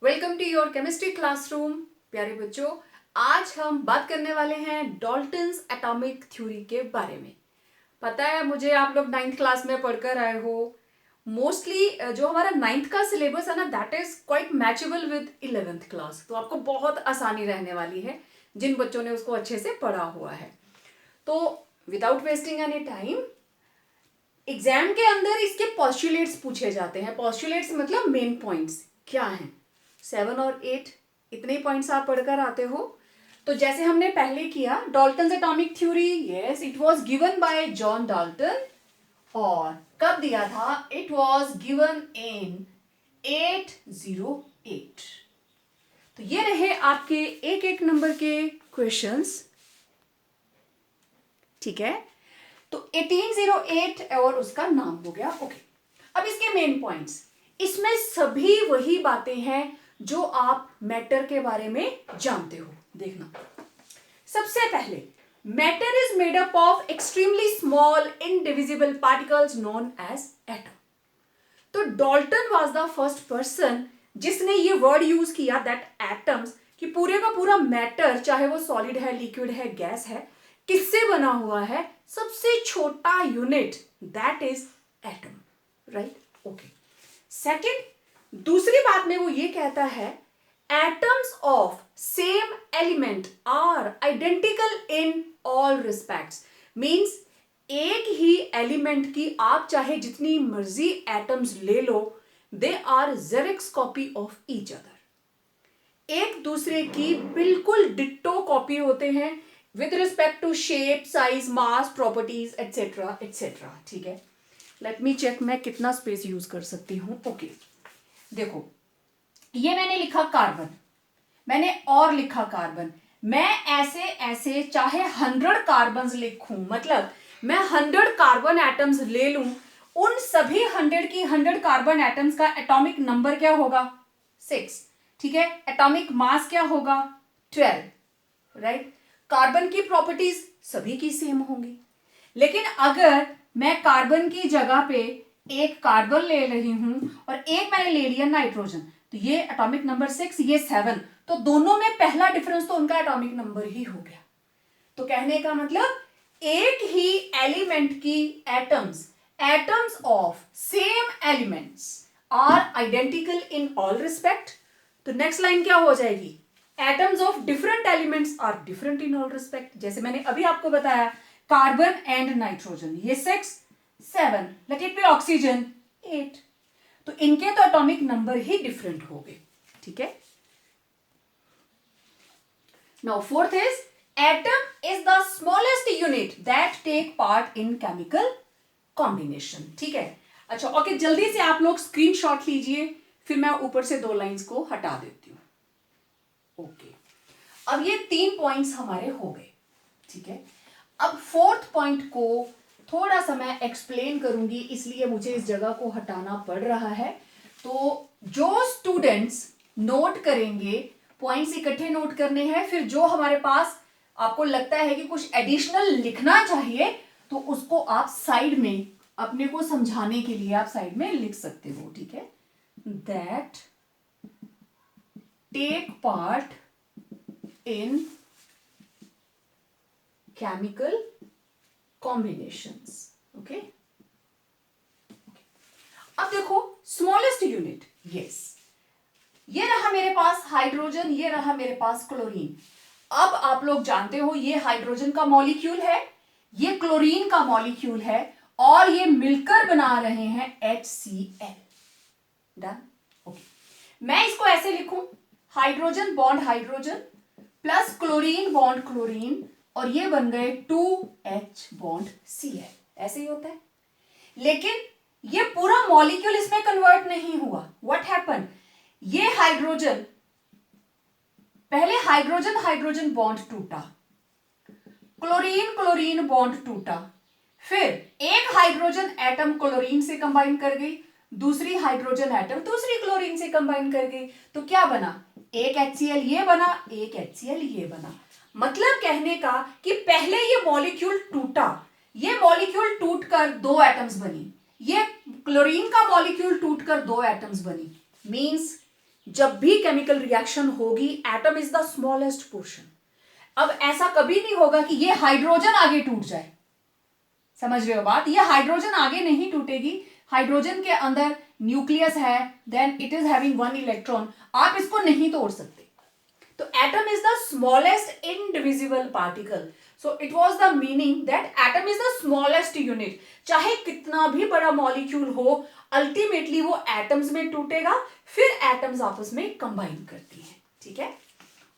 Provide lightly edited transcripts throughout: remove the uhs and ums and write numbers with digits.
Welcome to your chemistry classroom. प्यारे बच्चों, आज हम बात करने वाले हैं डाल्टन्स एटॉमिक थ्योरी के बारे में। पता है मुझे, आप लोग 9th क्लास में पढ़कर आए हो। मोस्टली जो हमारा 9th का सिलेबस है ना, that is quite matchable with 11th class. तो आपको बहुत आसानी रहने वाली है जिन बच्चों ने उसको अच्छे से पढ़ा हुआ है। तो without wasting any time, exam के अंदर इसके पॉस्टुलेट्स पूछे जाते हैं। पॉस्टुलेट्स मतलब मेन पॉइंट्स क्या हैं। 7 और 8 इतने पॉइंट्स आप पढ़कर आते हो। तो जैसे हमने पहले किया, Dalton's atomic theory, yes it was given by John Dalton. और कब दिया था? It was given in 808। तो ये रहे आपके एक एक नंबर के क्वेश्चंस, ठीक है। तो 1808 और उसका नाम हो गया। ओके, अब इसके मेन पॉइंट्स, इसमें सभी वही बातें हैं जो आप मैटर के बारे में जानते हो। देखना, सबसे पहले, matter is made up of extremely small indivisible particles known as atom. तो Dalton was the first person जिसने ये वर्ड यूज किया दैट एटम्स, कि पूरे का पूरा मैटर, चाहे वो सॉलिड है, लिक्विड है, गैस है, किससे बना हुआ है? सबसे छोटा unit, that is atom, right? Okay. Second, दूसरी बात में वो ये कहता है, atoms of same element are identical in all respects. Means एक ही एलिमेंट की आप चाहे जितनी मर्जी एटम्स ले लो, they are xerox copy of each other. एक दूसरे की बिल्कुल डिट्टो कॉपी होते हैं with respect to shape, size, mass, properties etcetera etcetera, ठीक है। लेट मी चेक मैं कितना स्पेस यूज कर सकती हूं। ओके, देखो ये मैंने लिखा कार्बन, मैंने और लिखा कार्बन। मैं ऐसे ऐसे चाहे 100 कार्बन लिखूं, मतलब मैं 100 कार्बन एटम्स ले लूं, उन सभी 100 की 100 कार्बन एटम्स का एटॉमिक नंबर क्या होगा? 6, ठीक है। एटॉमिक मास क्या होगा? 12, राइट। कार्बन की प्रॉपर्टीज सभी की सेम होंगी। लेकिन अगर मैं कार्बन की जगह पे एक कार्बन ले रही हूं और एक मैंने ले लिया नाइट्रोजन, तो ये एटॉमिक नंबर 6, ये 7, तो दोनों में पहला डिफरेंस तो उनका एटॉमिक नंबर ही हो गया। तो कहने का मतलब, एक ही एलिमेंट की atoms of same elements are identical in all respect. तो नेक्स्ट लाइन क्या हो जाएगी? Atoms of different elements are different in all respect. जैसे मैंने अभी आपको बताया, कार्बन एंड नाइट्रोजन, ये 6, 7, लेट इट बी ऑक्सीजन 8। तो इनके तो एटॉमिक नंबर ही डिफरेंट हो गए, ठीक है। Now fourth is, atom is the smallest unit that take part in chemical combination, ठीक है। अच्छा, ओके, जल्दी से आप लोग स्क्रीनशॉट लीजिए, फिर मैं ऊपर से 2 लाइंस को हटा देती हूं। ओके, अब ये 3 पॉइंट्स हमारे हो गए, ठीक है। अब फोर्थ पॉइंट को थोड़ा सा मैं एक्सप्लेन करूंगी, इसलिए मुझे इस जगह को हटाना पड़ रहा है। तो जो स्टूडेंट्स नोट करेंगे, पॉइंट्स इकट्ठे नोट करने हैं, फिर जो हमारे पास आपको लगता है कि कुछ एडिशनल लिखना चाहिए, तो उसको आप साइड में, अपने को समझाने के लिए आप साइड में लिख सकते हो, ठीक है। That take part in chemical combinations, okay. अब देखो, स्मॉलेस्ट यूनिट, यस, ये रहा मेरे पास हाइड्रोजन, ये रहा मेरे पास क्लोरीन। अब आप लोग जानते हो, ये हाइड्रोजन का मॉलिक्यूल है, ये क्लोरीन का मॉलिक्यूल है, और ये मिलकर बना रहे हैं HCl। Done, okay. मैं इसको ऐसे लिखूं, hydrogen bond hydrogen plus chlorine bond chlorine, और ये बन गए 2H बॉन्ड Cl, ऐसे ही होता है। लेकिन ये पूरा मॉलिक्यूल इसमें कन्वर्ट नहीं हुआ। व्हाट हैपन, ये हाइड्रोजन, पहले हाइड्रोजन हाइड्रोजन बॉन्ड टूटा, क्लोरीन क्लोरीन बॉन्ड टूटा, फिर एक हाइड्रोजन एटम क्लोरीन से कंबाइन कर गई, दूसरी हाइड्रोजन एटम दूसरी क्लोरीन से कंबाइन कर गई, तो क्या बना? एक HCl ये बना, एक HCl ये बना। मतलब कहने का कि पहले ये मॉलिक्यूल टूटा, ये मॉलिक्यूल टूटकर 2 एटम्स बनी, ये क्लोरीन का मॉलिक्यूल टूटकर 2 एटम्स बनी। मींस जब भी केमिकल रिएक्शन होगी, atom is the smallest portion. अब ऐसा कभी नहीं होगा कि ये हाइड्रोजन आगे टूट जाए, समझ रहे हो बात? ये हाइड्रोजन आगे नहीं टूटेगी। हाइड्रोजन के अंदर न्यूक्लियस है, then it is having 1 electron, आप इसको नहीं तोड़ सकते। तो atom is the smallest indivisible particle, so it was the meaning that atom is the smallest unit. चाहे कितना भी बड़ा मॉलिक्यूल हो, अल्टीमेटली वो एटम्स में टूटेगा, फिर एटम्स आपस में कंबाइन करती हैं, ठीक है?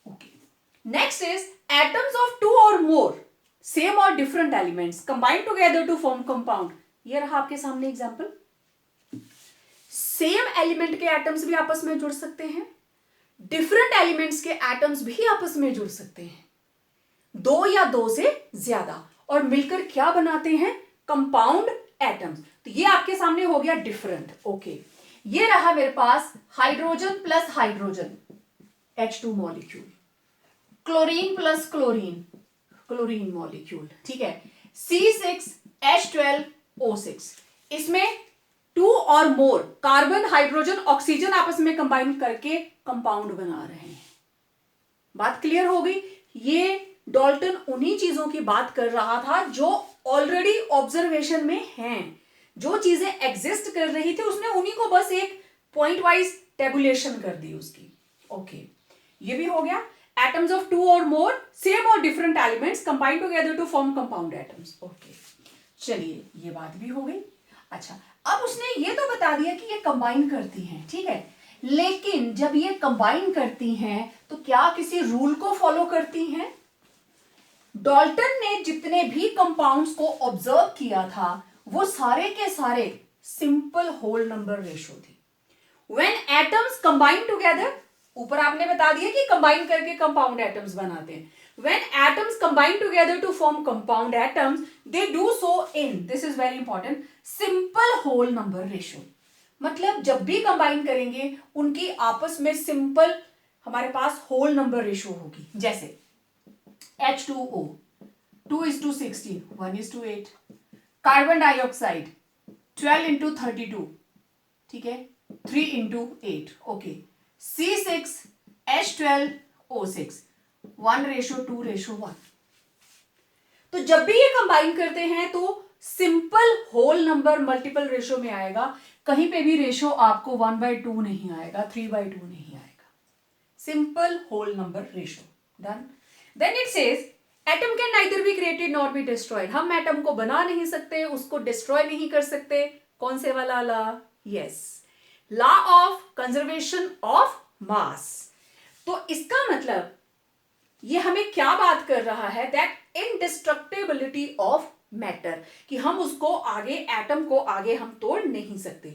Okay, next is atoms of 2 और मोर सेम और different elements combine together to form compound. ये रहा आपके सामने एग्जांपल। सेम एलिमेंट के एटम्स भी आपस में जुड़ सकते हैं, डिफरेंट एलिमेंट्स के एटम्स भी आपस में जुड़ सकते हैं, 2 या 2 से ज्यादा, और मिलकर क्या बनाते हैं? Compound atoms. तो ये आपके सामने हो गया डिफरेंट। ओके, ये रहा मेरे पास hydrogen plus hydrogen H2 molecule, chlorine plus chlorine chlorine molecule, ठीक है, C6H12O6। इसमें 2 और मोर कार्बन, हाइड्रोजन, ऑक्सीजन आपस में कंबाइन करके कंपाउंड बना रहे हैं। बात क्लियर हो गई? ये डाल्टन उन्हीं चीजों की बात कर रहा था जो ऑलरेडी ऑब्जर्वेशन में हैं, जो चीजें एग्जिस्ट कर रही थी, उसने उन्हीं को बस एक पॉइंट वाइज टेबुलेशन कर दी उसकी। ओके, ये भी हो गया। एटम्स ऑफ 2 और मोर सेम और different elements combine together to form compound atoms. Okay, चलिए ये बात भी हो गई। अच्छा, अब उसने ये तो बता दिया कि ये कंबाइन करती हैं, ठीक है, लेकिन जब ये कंबाइन करती हैं तो क्या किसी रूल को फॉलो करती हैं? डाल्टन ने जितने भी कंपाउंड्स को ऑब्जर्व किया था वो सारे के सारे सिंपल होल नंबर रेशो थी। व्हेन एटम्स कंबाइन टुगेदर, ऊपर आपने बता दिया कि कंबाइन करके कंपाउंड एटम्स बनाते हैं। When atoms combine together to form compound atoms, they do so in, this is very important, simple whole number ratio। मतलब जब भी कंबाइन करेंगे उनकी आपस में सिंपल हमारे पास होल नंबर रेशो होगी। जैसे H2O 2:16, 1:8, कार्बन डाइऑक्साइड 12:32, ठीक है, 3:8। Okay, C6H12O6 1:2:1। तो जब भी ये कंबाइन करते हैं तो simple whole number multiple ratio में आएगा, कहीं पे भी रेशो आपको 1/2 नहीं आएगा, 3/2 नहीं आएगा, simple whole number ratio. Done. Then it says atom can neither be created nor be destroyed. हम एटम को बना नहीं सकते, उसको डिस्ट्रॉय नहीं कर सकते। कौन से वाला law? Yes, law of conservation of mass. तो इसका मतलब ये हमें क्या बात कर रहा है? दैट इनडिस्ट्रक्टेबिलिटी ऑफ मैटर, कि हम उसको आगे, एटम को आगे हम तोड़ नहीं सकते।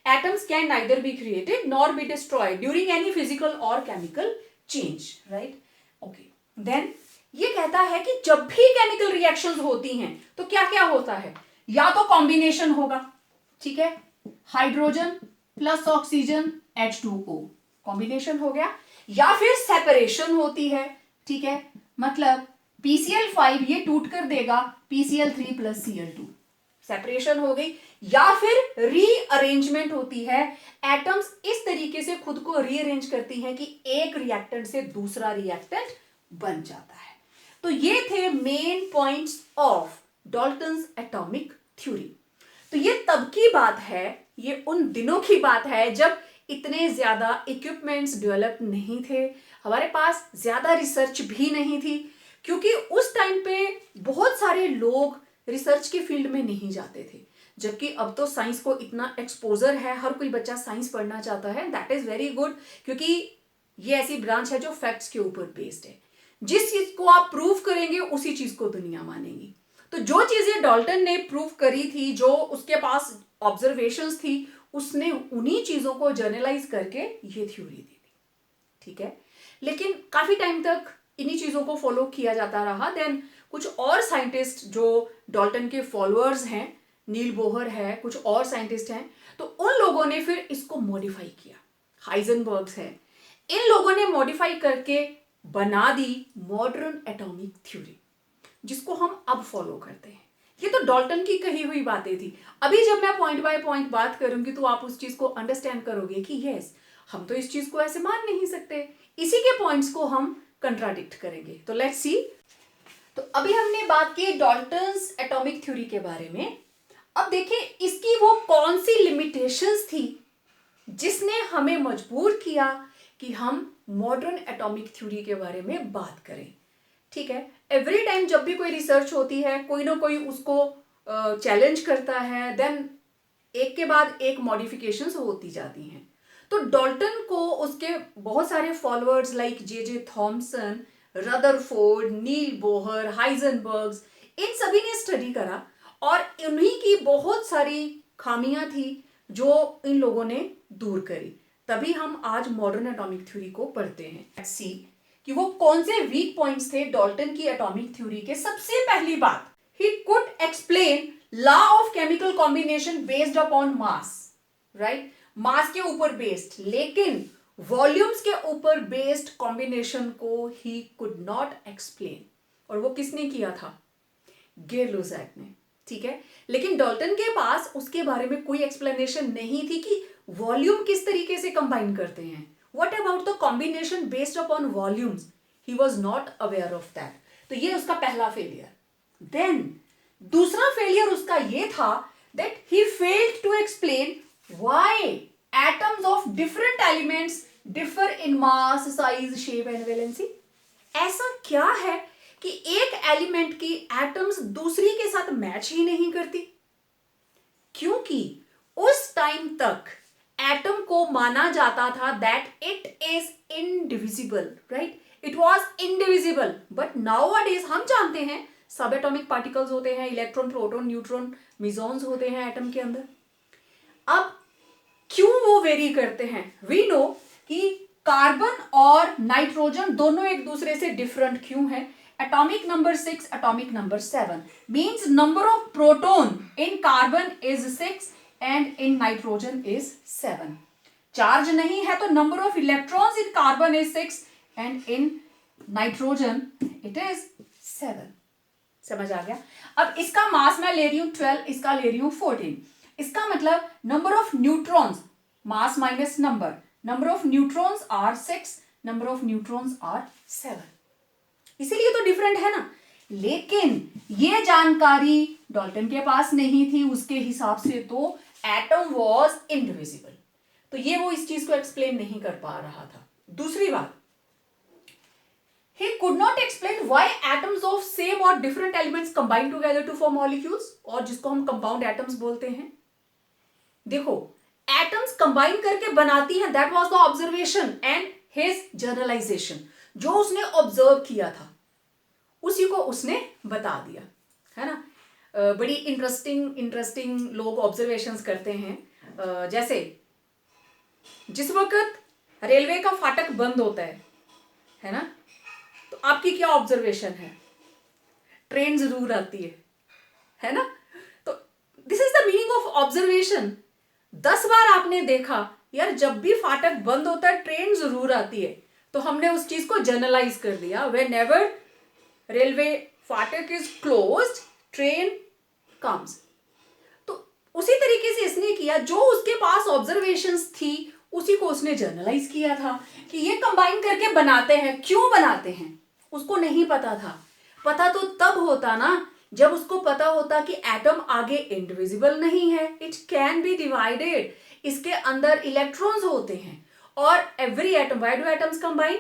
Atoms can neither be created nor be destroyed during any physical और chemical change, right? Okay, then ये कहता है कि जब भी केमिकल रिएक्शंस होती हैं तो क्या क्या होता है? या तो कॉम्बिनेशन होगा, ठीक है, hydrogen plus oxygen H2O combination हो गया, या फिर सेपरेशन होती है, ठीक है, मतलब PCl5 ये टूट कर देगा PCl3 प्लस Cl2, सेपरेशन हो गई, या फिर रीअरेंजमेंट होती है। एटम्स इस तरीके से खुद को रीअरेंज करती हैं कि एक रिएक्टेंट से दूसरा रिएक्टेंट बन जाता है। तो ये थे main points of Dalton's atomic theory. तो ये तब की बात है, ये उन दिनों की बात है जब इतने ज्यादा इक्विपमेंट्स डेवलप नहीं थे, हमारे पास ज्यादा रिसर्च भी नहीं थी, क्योंकि उस टाइम पे बहुत सारे लोग रिसर्च के फील्ड में नहीं जाते थे, जबकि अब तो साइंस को इतना एक्सपोजर है, हर कोई बच्चा साइंस पढ़ना चाहता है। दैट इज वेरी गुड, क्योंकि ये ऐसी ब्रांच है जो फैक्ट्स के ऊपर बेस्ड है। जिस चीज को आप प्रूव करेंगे उसी चीज को दुनिया मानेगी। तो जो चीजें डाल्टन ने प्रूव करी थी, जो उसके पास ऑब्जर्वेशंस थी, उसने उन्हीं चीजों को जर्नलाइज करके ये थ्योरी दी थी, ठीक है। लेकिन काफी टाइम तक इन्हीं चीजों को फॉलो किया जाता रहा। देन कुछ और साइंटिस्ट जो डाल्टन के फॉलोअर्स हैं, नील बोहर है, कुछ और साइंटिस्ट हैं, तो उन लोगों ने फिर इसको मॉडिफाई किया। हाइजेनबर्ग्स है, इन लोगों ने मॉडिफाई करके बना दी मॉडर्न एटॉमिक थ्योरी, जिसको हम अब फॉलो करते हैं। ये तो डाल्टन की कही हुई बातें थी। अभी जब मैं पॉइंट बाय पॉइंट बात करूंगी तो आप उस चीज को अंडरस्टैंड करोगे कि यस, हम तो इस चीज को ऐसे मान नहीं सकते। इसी के पॉइंट्स को हम कंट्राडिक्ट करेंगे। तो लेट्स सी। तो अभी हमने बात की डाल्टन्स एटॉमिक थ्योरी के बारे में। अब देखिए इसकी वो कौन सी लिमिटेशंस थी जिसने हमें मजबूर किया कि हम मॉडर्न एटॉमिक थ्योरी के बारे में बात करें। ठीक है, एवरी टाइम जब भी कोई रिसर्च होती है कोई ना कोई उसको चैलेंज करता है, देन एक के बाद एक मॉडिफिकेशंस होती जाती हैं। तो डाल्टन को उसके बहुत सारे followers like J Thomson, Rutherford, Niels Bohr, Heisenbergs, इन सभी ने स्टडी करा और उन्हीं की बहुत सारी खामियां थी जो इन लोगों ने दूर करी। तभी हम आज मॉडर्न एटॉमिक थ्योरी को पढ़ते हैं। लेट्स सी कि वो कौन से वीक पॉइंट्स थे डाल्टन की एटॉमिक थ्योरी के। सबसे पहली बात, he could explain law of chemical combination based upon mass, right, mass के ऊपर बेस्ड, लेकिन वॉल्यूम्स के ऊपर बेस्ड कॉम्बिनेशन को ही कुड नॉट एक्सप्लेन। और वो किसने किया था? गे-लुसाक ने। ठीक है, लेकिन डाल्टन के पास उसके बारे में कोई एक्सप्लेनेशन नहीं थी कि वॉल्यूम किस तरीके से कंबाइन करते हैं। What about the combination based upon volumes, he was not aware of that. तो ये उसका पहला फेलियर। देन दूसरा फेलियर उसका ये था that he failed to explain why atoms of different elements differ in mass, size, shape and valency. ऐसा क्या है कि एक एलिमेंट की एटम्स दूसरी के साथ मैच ही नहीं करती? क्योंकि उस टाइम तक एटम को माना जाता था that it is indivisible, right, it was indivisible. But nowadays हम जानते हैं सब एटॉमिक पार्टिकल्स होते हैं, इलेक्ट्रॉन, प्रोटॉन, न्यूट्रॉन, मिजॉन्स होते हैं एटम के अंदर। अब क्यों वो वेरी करते हैं? वी नो कि कार्बन और नाइट्रोजन दोनों एक दूसरे से डिफरेंट क्यों है। atomic number 6, atomic number 7 means number of proton in carbon is 6 and in nitrogen is 7. Charge नहीं है तो number of electrons in carbon is 6 and in nitrogen it is 7. समझ आ गया? अब इसका मास मैं ले रही हूं 12, इसका ले रही हूं 14। इसका मतलब number of neutrons, mass minus number of neutrons are 6, number of neutrons are 7. इसीलिए तो डिफरेंट है ना। लेकिन ये जानकारी डाल्टन के पास नहीं थी। उसके हिसाब से तो एटम वाज इनडिविजिबल। तो ये वो इस चीज को एक्सप्लेन नहीं कर पा रहा था। दूसरी बात, he could not explain why atoms of same or different elements combine together to form molecules, और जिसको हम कंपाउंड एटम्स बोलते हैं। देखो, एटम्स कंबाइन करके बनाती हैं, that was the observation and his generalization. जो उसने ऑब्जर्व किया था उसी को उसने बता दिया, है ना। बड़ी इंटरेस्टिंग लोग ऑब्जर्वेशंस करते हैं। जैसे जिस वक्त रेलवे का फाटक बंद होता है ना, तो आपकी क्या ऑब्जर्वेशन है? ट्रेन जरूर आती है ना। तो this is the meaning of observation. 10 बार आपने देखा यार जब भी फाटक बंद होता है ट्रेन जरूर आती है, तो हमने उस चीज को जनरलाइज कर दिया। व्हेनेवर रेलवे फाटक इज क्लोज्ड ट्रेन कम्स। तो उसी तरीके से इसने किया, जो उसके पास ऑब्जर्वेशंस थी उसी को उसने जनरलाइज किया था कि ये कंबाइन करके बनाते हैं। क्यों बनाते हैं उसको नहीं पता था। पता तो तब होता ना जब उसको पता होता कि एटम आगे इंडिविजिबल नहीं है, इट कैन बी डिवाइडेड, इसके अंदर इलेक्ट्रॉन्स होते हैं। और every atom, why do atoms combine?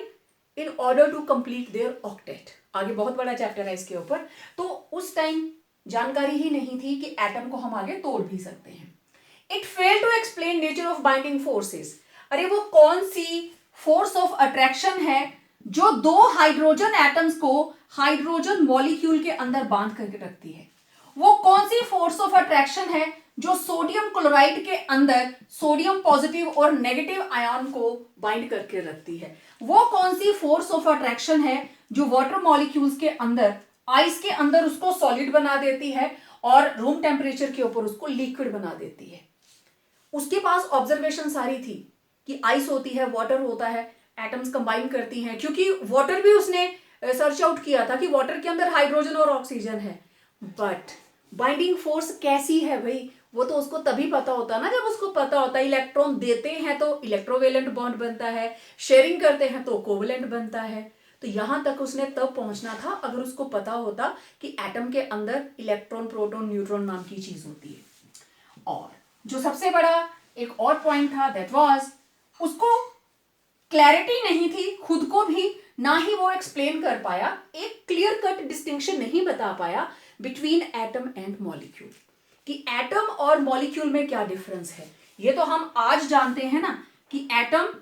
In order to complete their octet. आगे बहुत बड़ा चैप्टर है इसके ऊपर। तो उस टाइम जानकारी ही नहीं थी कि एटम को हम आगे तोड़ भी सकते हैं। It fail to explain nature of binding forces. अरे वो कौन सी फोर्स ऑफ अट्रैक्शन है जो दो हाइड्रोजन एटम्स को हाइड्रोजन मॉलिक्यूल के अंदर बांध करके रखती है? वो कौन सी फोर्स ऑफ अट्रैक्शन है जो सोडियम क्लोराइड के अंदर सोडियम पॉजिटिव और नेगेटिव आयन को बाइंड करके रखती है? वो कौन सी फोर्स ऑफ अट्रैक्शन है जो वाटर मॉलिक्यूल्स के अंदर, आइस के अंदर उसको सॉलिड बना देती है और रूम टेम्परेचर के ऊपर उसको लिक्विड बना देती है? उसके पास ऑब्जर्वेशन सारी थी कि आइस होती है, वाटर होता है, एटम्स कंबाइन करती हैं, क्योंकि वाटर भी उसने सर्च आउट किया था कि वाटर के अंदर हाइड्रोजन और ऑक्सीजन है। बट बाइंडिंग फोर्स कैसी है भाई? वो तो उसको तभी पता होता ना जब उसको पता होता है इलेक्ट्रॉन देते हैं तो इलेक्ट्रोवेलेंट बॉन्ड बनता है, शेयरिंग करते हैं तो कोवेलेंट बनता है। तो यहां तक उसने तब पहुंचना था अगर उसको पता होता कि एटम के अंदर इलेक्ट्रॉन प्रोटॉन न्यूट्रॉन नाम की चीज होती है। और जो सबसे बड़ा एक और पॉइंट था दैट वाज उसको क्लैरिटी नहीं थी खुद को भी, ना ही वो एक्सप्लेन कर पाया, एक क्लियर कट डिस्टिंक्शन नहीं बता पाया बिटवीन एटम एंड मॉलिक्यूल, कि एटम और मॉलिक्यूल में क्या डिफरेंस है। ये तो हम आज जानते हैं ना कि एटम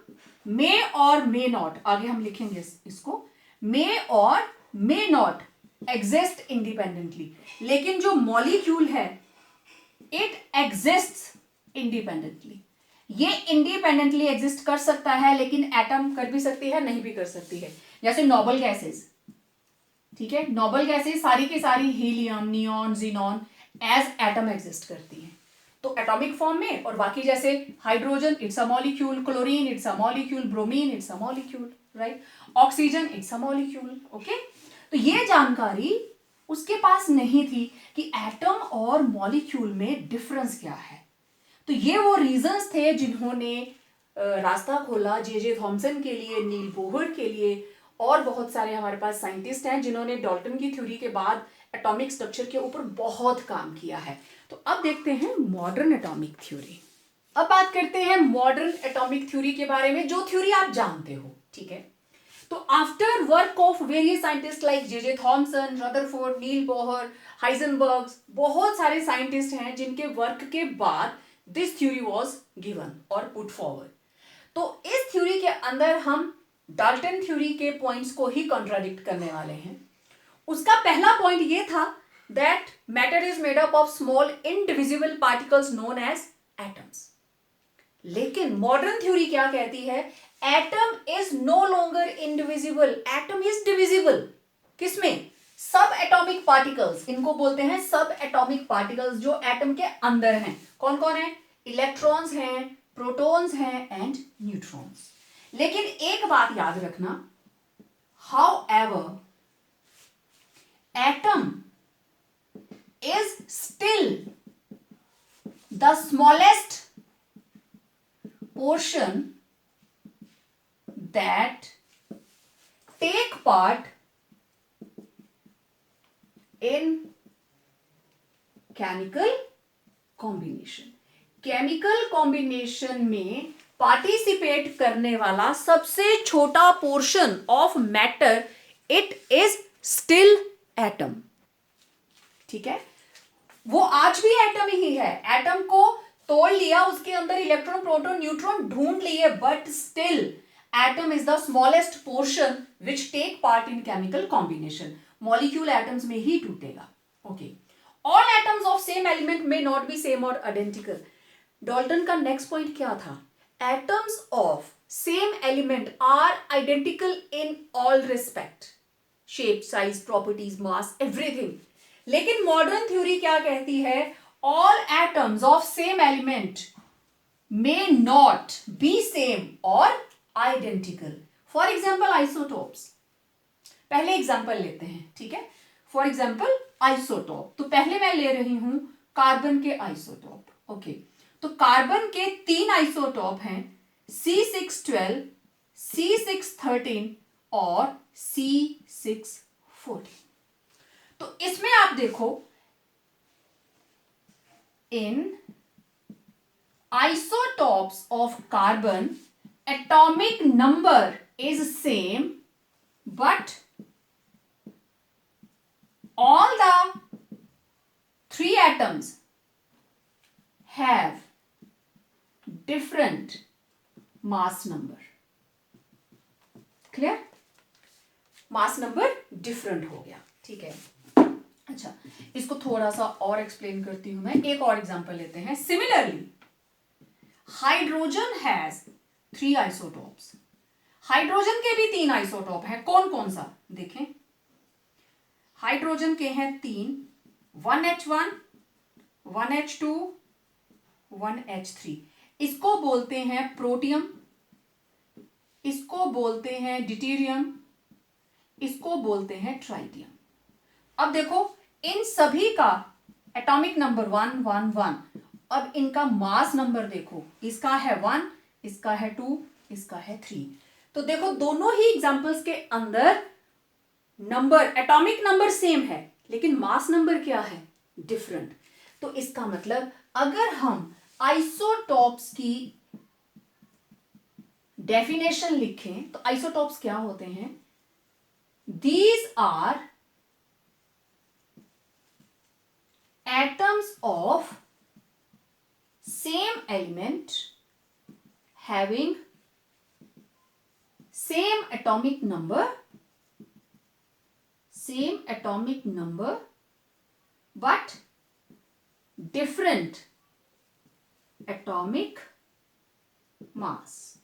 मे और मे नॉट, आगे हम लिखेंगे इसको, मे और मे नॉट एग्जिस्ट इंडिपेंडेंटली, लेकिन जो मॉलिक्यूल है इट एग्जिस्ट इंडिपेंडेंटली। ये इंडिपेंडेंटली एग्जिस्ट कर सकता है, लेकिन एटम कर भी सकती है, नहीं भी कर सकती है। जैसे नोबल गैसेस, ठीक है, नोबल गैसेस सारी की सारी helium, neon, xenon as atom exist करती हैं तो एटॉमिक फॉर्म में, और बाकी जैसे hydrogen it's a molecule, chlorine it's a molecule, bromine it's a molecule, right, oxygen it's a molecule. Okay, तो ये जानकारी उसके पास नहीं थी कि एटम और मॉलिक्यूल में डिफरेंस क्या है। तो ये वो रीजंस थे जिन्होंने रास्ता खोला जे थॉमसन के लिए, नील बोहर के लिए, और बहुत सारे हमारे पास साइंटिस्ट हैं जिन्होंने डाल्टन की थ्योरी के बाद एटॉमिक स्ट्रक्चर के ऊपर बहुत काम किया है। तो अब देखते हैं मॉडर्न एटॉमिक थ्योरी। अब बात करते हैं मॉडर्न एटॉमिक थ्योरी के बारे में, जो थ्योरी आप जानते हो, ठीक है। तो after work of various scientist like J Thomson, Rutherford, Niels Bohr, Heisenberg, बहुत सारे साइंटिस्ट हैं जिनके वर्क के बाद दिस थ्योरी वाज गिवन और पुट फॉरवर्ड। तो इस थ्योरी के अंदर हम डाल्टन थ्योरी के पॉइंट्स को ही कॉन्ट्राडिक्ट करने वाले हैं। उसका पहला पॉइंट ये था that matter is made up of small indivisible particles known as atoms. लेकिन मॉडर्न थ्योरी क्या कहती है, atom is no longer indivisible, atom is divisible. किसमें? सब एटॉमिक पार्टिकल्स, इनको बोलते हैं सब एटॉमिक पार्टिकल्स जो एटम के अंदर हैं। कौन कौन है? इलेक्ट्रॉन्स हैं, प्रोटॉन्स हैं एंड न्यूट्रॉन्स। लेकिन एक बात याद रखना, how ever atom is still the smallest portion that take part in chemical combination. Chemical combination में पार्टिसिपेट करने वाला सबसे छोटा portion of matter, it is still atom. ठीक है, वो आज भी एटम ही है। एटम को तोड़ लिया, उसके अंदर इलेक्ट्रॉन, प्रोटॉन, न्यूट्रॉन ढूंढ लिए, but still atom is the smallest portion which take part in chemical combination. Molecule atoms में ही टूटेगा। Okay, all atoms of same element may not be same और आइडेंटिकल। डाल्टन का नेक्स्ट पॉइंट क्या था? Atoms of same element are identical in all respect, shape, size, properties, mass, everything. लेकिन modern theory क्या कहती है? All atoms of same element may not be same और identical. For example isotopes. पहले example लेते हैं, ठीक है। फॉर एग्जाम्पल आइसोटोप, तो पहले मैं ले रही हूं कार्बन के आइसोटोप। ओके, तो कार्बन के 3 आइसोटोप हैं, C612, C613 और C614। तो इसमें आप देखो, in isotopes of carbon atomic number is same, but all the 3 atoms have different mass number. Clear? mass number different हो गया, ठीक है। अच्छा, इसको थोड़ा सा और एक्सप्लेन करती हूं मैं। एक और एग्जांपल लेते हैं। Similarly hydrogen has 3 isotopes. Hydrogen के भी 3 आइसोटोप हैं। कौन कौन सा देखें? हाइड्रोजन के हैं 3, 1H1, 1H2, 1H3। इसको बोलते हैं प्रोटियम, इसको बोलते हैं ड्यूटेरियम, इसको बोलते हैं ट्राइटियम। अब देखो, इन सभी का एटॉमिक नंबर 1, 1, 1, अब इनका मास नंबर देखो, इसका है 1, इसका है 2, इसका है 3। तो देखो दोनों ही एग्जांपल्स के अंदर नंबर, एटॉमिक नंबर सेम है, लेकिन मास नंबर क्या है, डिफरेंट। तो इसका मतलब अगर हम आइसोटॉप्स की डेफिनेशन लिखें तो आइसोटॉप्स क्या होते हैं, these are atoms of same element having same atomic number but different atomic mass।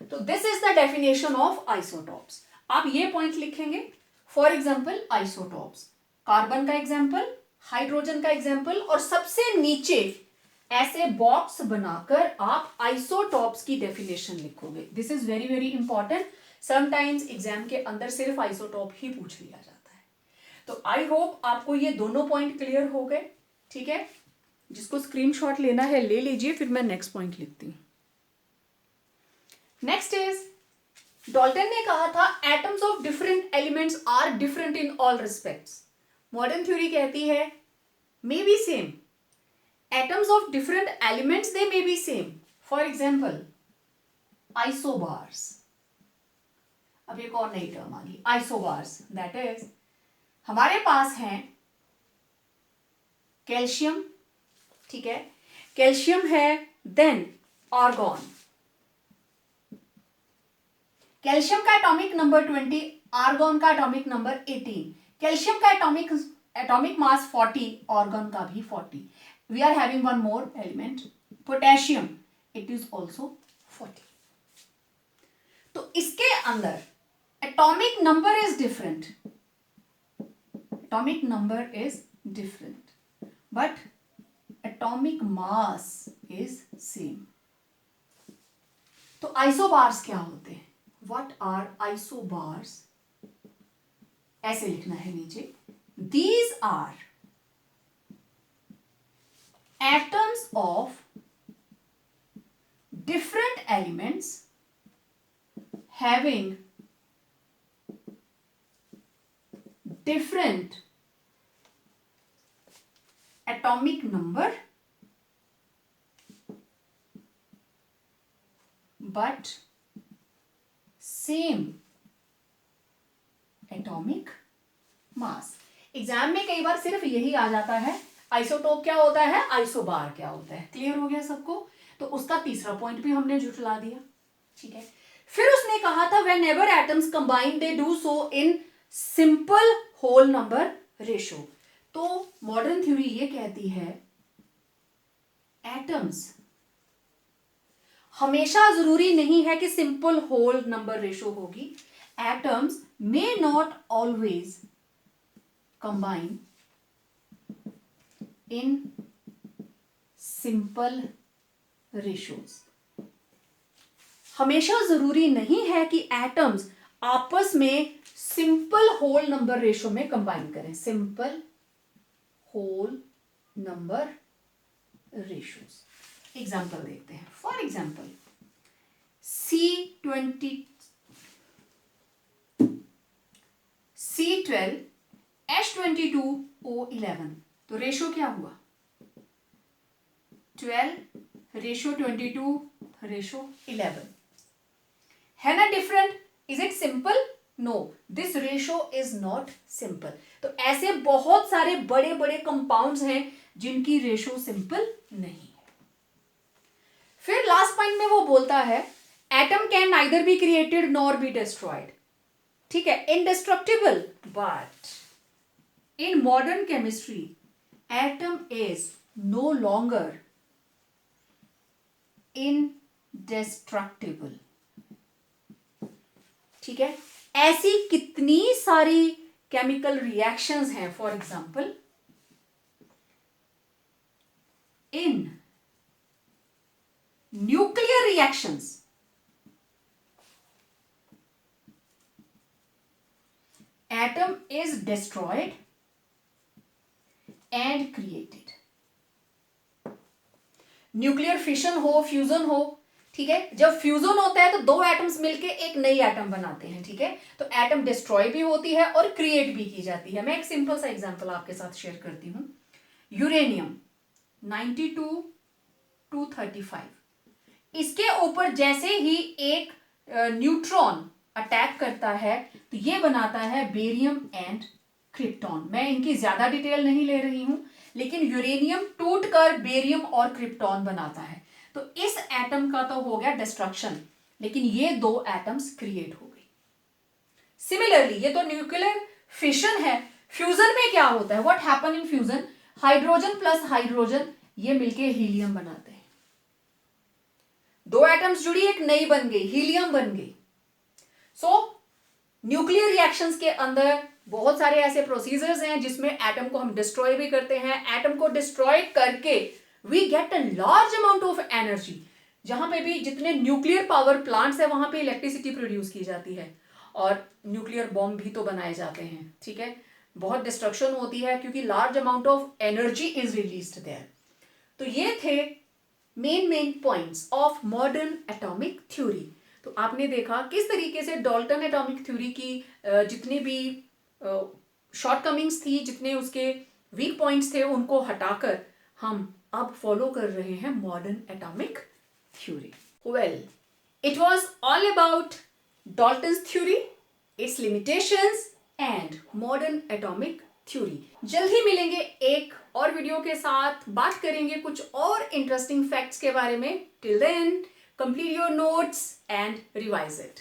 तो this is the definition of isotopes. आप ये पॉइंट लिखेंगे, फॉर एग्जाम्पल आइसोटॉप्स, कार्बन का एग्जाम्पल, हाइड्रोजन का एग्जाम्पल, और सबसे नीचे ऐसे बॉक्स बनाकर आप आइसोटॉप्स की डेफिनेशन लिखोगे। This is very very important. Sometimes exam के अंदर सिर्फ आइसोटॉप ही पूछ लिया जाता है। तो आई होप आपको ये दोनों पॉइंट क्लियर हो गए। ठीक है, जिसको स्क्रीनशॉट लेना है ले लीजिए, फिर मैं नेक्स्ट पॉइंट लिखती हूं। नेक्स्ट इज, डाल्टन ने कहा था atoms of different elements are different in all respects. Modern theory कहती है may be same, atoms of different elements they may be same. For example isobars. अब एक और नई टर्म आ गई, आइसोबार्स। दैट इज, हमारे पास है कैल्शियम, ठीक है, कैल्शियम है, देन आर्गॉन। कैल्शियम का एटॉमिक नंबर 20, आर्गॉन का एटॉमिक नंबर 18। कैल्शियम का एटॉमिक मास 40, आर्गॉन का भी 40। We are having one more element, potassium, it is also 40। तो इसके अंदर atomic number is different, atomic number is different but atomic mass is same। तो isobars क्या होते हैं, what are isobars? ऐसे लिखना है नीचे, these are atoms of different elements having different atomic number but same atomic mass। Exam में कई बार सिर्फ यही आ जाता है, आइसोटोप क्या होता है, आइसोबार क्या होता है। क्लियर हो गया सबको? तो उसका तीसरा पॉइंट भी हमने जुटला दिया। ठीक है, फिर उसने कहा था whenever atoms combine they do so in simple whole number ratio. तो मॉडर्न थ्योरी ये कहती है एटम्स हमेशा जरूरी नहीं है कि सिंपल होल नंबर रेशो होगी। Atoms may not always combine in simple ratios. हमेशा जरूरी नहीं है कि एटम्स आपस में सिंपल होल नंबर रेशो में कंबाइन करें। Simple whole number ratios example देखते हैं। फॉर एग्जाम्पल C12 H22O11, तो रेशो क्या हुआ, 12:22:11 है ना different. Is it simple? No, this ratio is not simple. तो ऐसे बहुत सारे बड़े बड़े कंपाउंड्स हैं जिनकी रेशो सिंपल नहीं है। फिर लास्ट पॉइंट में वो बोलता है atom can neither be created nor be destroyed. ठीक है, indestructible, but in modern chemistry atom is no longer indestructible. ठीक है, ऐसी कितनी सारी केमिकल रिएक्शंस हैं। For example in nuclear reactions atom is destroyed and created। Nuclear fission हो, fusion हो, ठीक है। जब फ्यूजन होता है तो दो एटम्स मिलके एक नई एटम बनाते हैं, ठीक है। तो एटम डिस्ट्रॉय भी होती है और क्रिएट भी की जाती है। मैं एक सिंपल सा एग्जांपल आपके साथ शेयर करती हूँ। यूरेनियम 92-235, इसके ऊपर जैसे ही एक न्यूट्रॉन अटैक करता है तो ये बनाता है बेरियम एंड क्रिप्टॉन। मैं इनकी ज्यादा डिटेल नहीं ले रही हूं, लेकिन यूरेनियम टूटकर बेरियम और क्रिप्टॉन बनाता है। तो इस एटम का तो हो गया डिस्ट्रक्शन, लेकिन ये दो एटम्स क्रिएट हो गई। सिमिलरली ये तो न्यूक्लियर फिशन है। फ्यूजन में क्या होता है, what happen in fusion, hydrogen plus hydrogen ये मिलके हीलियम बनाते हैं। दो एटम्स जुड़ी, एक नई बन गई, हीलियम बन गई। सो न्यूक्लियर रिएक्शंस के अंदर बहुत सारे ऐसे प्रोसीजर्स हैं जिसमें एटम को हम डिस्ट्रॉय भी करते हैं। एटम को डिस्ट्रॉय करके we get a large amount of energy. जहां पे भी जितने न्यूक्लियर पावर प्लांट्स है वहां पे इलेक्ट्रिसिटी प्रोड्यूस की जाती है और न्यूक्लियर बॉम्ब भी तो बनाए जाते हैं, ठीक है। बहुत डिस्ट्रक्शन होती है क्योंकि large amount of energy is released there. तो ये थे main points of modern atomic theory. तो आपने देखा किस तरीके से डाल्टन एटॉमिक थ्योरी की जितनी भी शॉर्टकमिंग्स थी, जितने उसके वीक पॉइंट्स थे, उनको हटाकर हम अब फॉलो कर रहे हैं modern atomic theory. Well, it was all about Dalton's theory, it's limitations and modern atomic theory. जल्द ही मिलेंगे एक और वीडियो के साथ, बात करेंगे कुछ और इंटरेस्टिंग फैक्ट्स के बारे में। Till then, complete your notes and revise it.